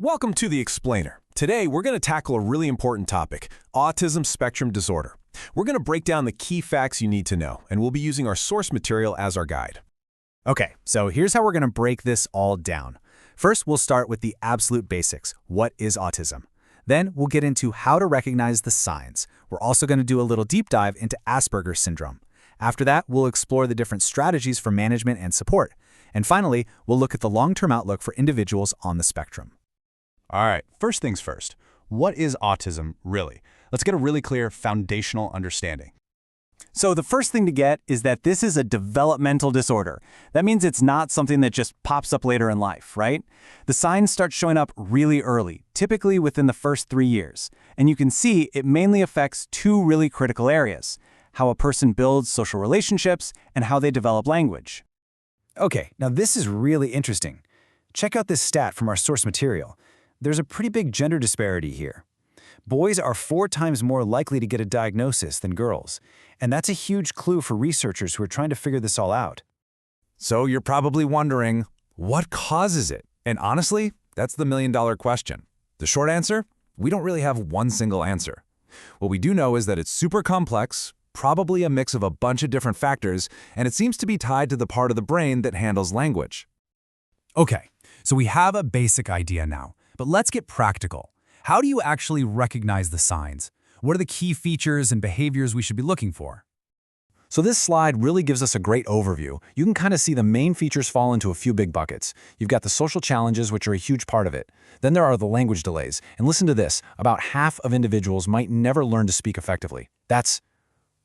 Welcome to The Explainer. Today, we're going to tackle a really important topic, autism spectrum disorder. We're going to break down the key facts you need to know, and we'll be using our source material as our guide. Okay, so here's how we're going to break this all down. First, we'll start with the absolute basics. What is autism? Then we'll get into how to recognize the signs. We're also going to do a little deep dive into Asperger's syndrome. After that, we'll explore the different strategies for management and support. And finally, we'll look at the long-term outlook for individuals on the spectrum. All right, first things first. What is autism really? Let's get a really clear foundational understanding. So the first thing to get is that this is a developmental disorder. That means it's not something that just pops up later in life, right? The signs start showing up really early, typically within the first 3 years. And you can see it mainly affects two really critical areas: how a person builds social relationships and how they develop language. Okay, now this is really interesting. Check out this stat from our source material. There's a pretty big gender disparity here. Boys are 4 times more likely to get a diagnosis than girls, and that's a huge clue for researchers who are trying to figure this all out. So you're probably wondering, what causes it? And honestly, that's the million-dollar question. The short answer? We don't really have one single answer. What we do know is that it's super complex, probably a mix of a bunch of different factors, and it seems to be tied to the part of the brain that handles language. Okay, so we have a basic idea now, but let's get practical. How do you actually recognize the signs? What are the key features and behaviors we should be looking for? So this slide really gives us a great overview. You can kind of see the main features fall into a few big buckets. You've got the social challenges, which are a huge part of it. Then there are the language delays. And listen to this, about half of individuals might never learn to speak effectively. That's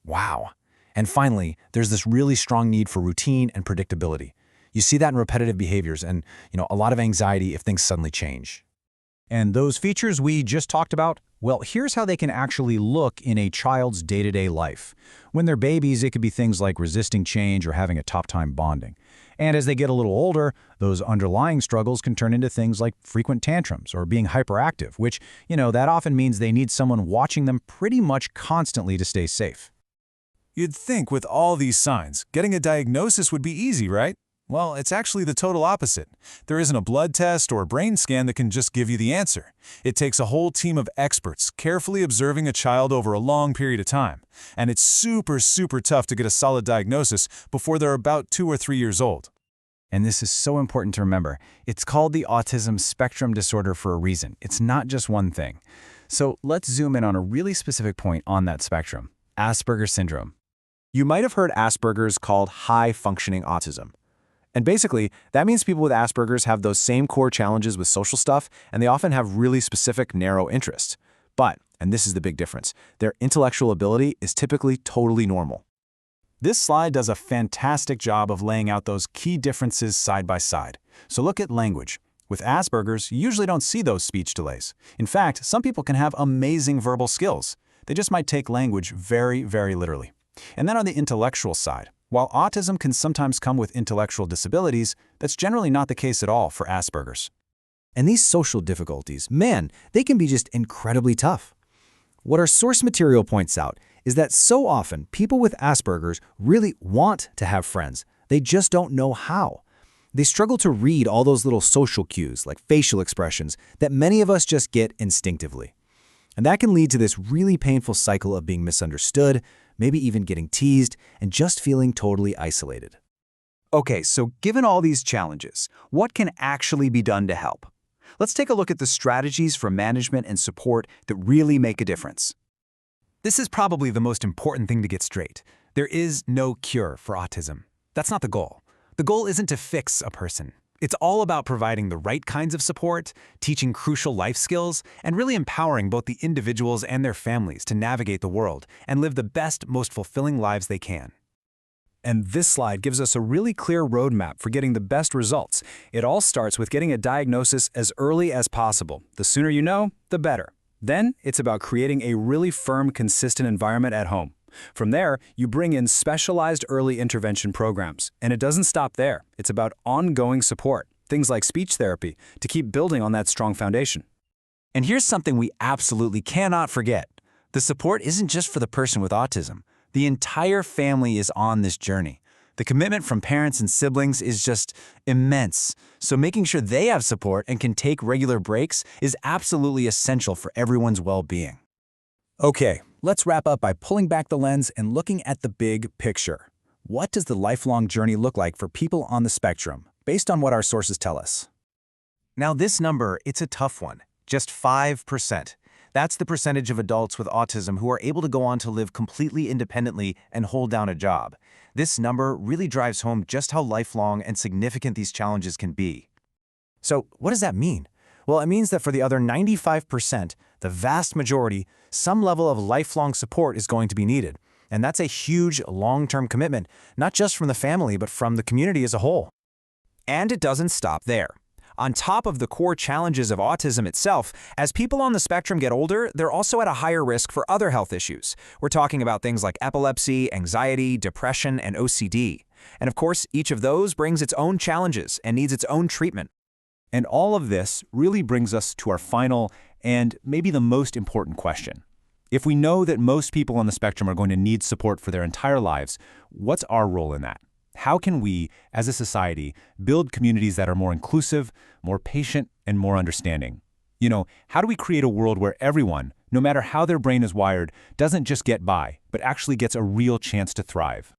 wow. And finally, there's this really strong need for routine and predictability. You see that in repetitive behaviors and, a lot of anxiety if things suddenly change. And those features we just talked about, well, here's how they can actually look in a child's day-to-day life. When they're babies, it could be things like resisting change or having a tough time bonding. And as they get a little older, those underlying struggles can turn into things like frequent tantrums or being hyperactive, which, that often means they need someone watching them pretty much constantly to stay safe. You'd think with all these signs, getting a diagnosis would be easy, right? Well, it's actually the total opposite. There isn't a blood test or a brain scan that can just give you the answer. It takes a whole team of experts carefully observing a child over a long period of time. And it's super tough to get a solid diagnosis before they're about 2 or 3 years old. And this is so important to remember. It's called the autism spectrum disorder for a reason. It's not just one thing. So let's zoom in on a really specific point on that spectrum: Asperger's syndrome. You might have heard Asperger's called high-functioning autism. And basically, that means people with Asperger's have those same core challenges with social stuff, and they often have really specific, narrow interests. But, and this is the big difference, their intellectual ability is typically totally normal. This slide does a fantastic job of laying out those key differences side by side. So look at language. With Asperger's, you usually don't see those speech delays. In fact, some people can have amazing verbal skills. They just might take language very literally. And then on the intellectual side, while autism can sometimes come with intellectual disabilities, that's generally not the case at all for Asperger's. And these social difficulties, man, they can be just incredibly tough. What our source material points out is that so often people with Asperger's really want to have friends. They just don't know how. They struggle to read all those little social cues, like facial expressions, that many of us just get instinctively. And that can lead to this really painful cycle of being misunderstood, maybe even getting teased, and just feeling totally isolated. Okay, so given all these challenges, what can actually be done to help? Let's take a look at the strategies for management and support that really make a difference. This is probably the most important thing to get straight. There is no cure for autism. That's not the goal. The goal isn't to fix a person. It's all about providing the right kinds of support, teaching crucial life skills, and really empowering both the individuals and their families to navigate the world and live the best, most fulfilling lives they can. And this slide gives us a really clear roadmap for getting the best results. It all starts with getting a diagnosis as early as possible. The sooner you know, the better. Then it's about creating a really firm, consistent environment at home. From there, you bring in specialized early intervention programs. And it doesn't stop there. It's about ongoing support, things like speech therapy, to keep building on that strong foundation. And here's something we absolutely cannot forget. The support isn't just for the person with autism. The entire family is on this journey. The commitment from parents and siblings is just immense. So making sure they have support and can take regular breaks is absolutely essential for everyone's well-being. Okay, let's wrap up by pulling back the lens and looking at the big picture. What does the lifelong journey look like for people on the spectrum, based on what our sources tell us? Now this number, it's a tough one. Just 5%. That's the percentage of adults with autism who are able to go on to live completely independently and hold down a job. This number really drives home just how lifelong and significant these challenges can be. So what does that mean? Well, it means that for the other 95%, the vast majority, some level of lifelong support is going to be needed. And that's a huge long-term commitment, not just from the family, but from the community as a whole. And it doesn't stop there. On top of the core challenges of autism itself, as people on the spectrum get older, they're also at a higher risk for other health issues. We're talking about things like epilepsy, anxiety, depression, and OCD. And of course, each of those brings its own challenges and needs its own treatment. And all of this really brings us to our final and maybe the most important question. If we know that most people on the spectrum are going to need support for their entire lives, what's our role in that? How can we, as a society, build communities that are more inclusive, more patient, and more understanding? How do we create a world where everyone, no matter how their brain is wired, doesn't just get by, but actually gets a real chance to thrive?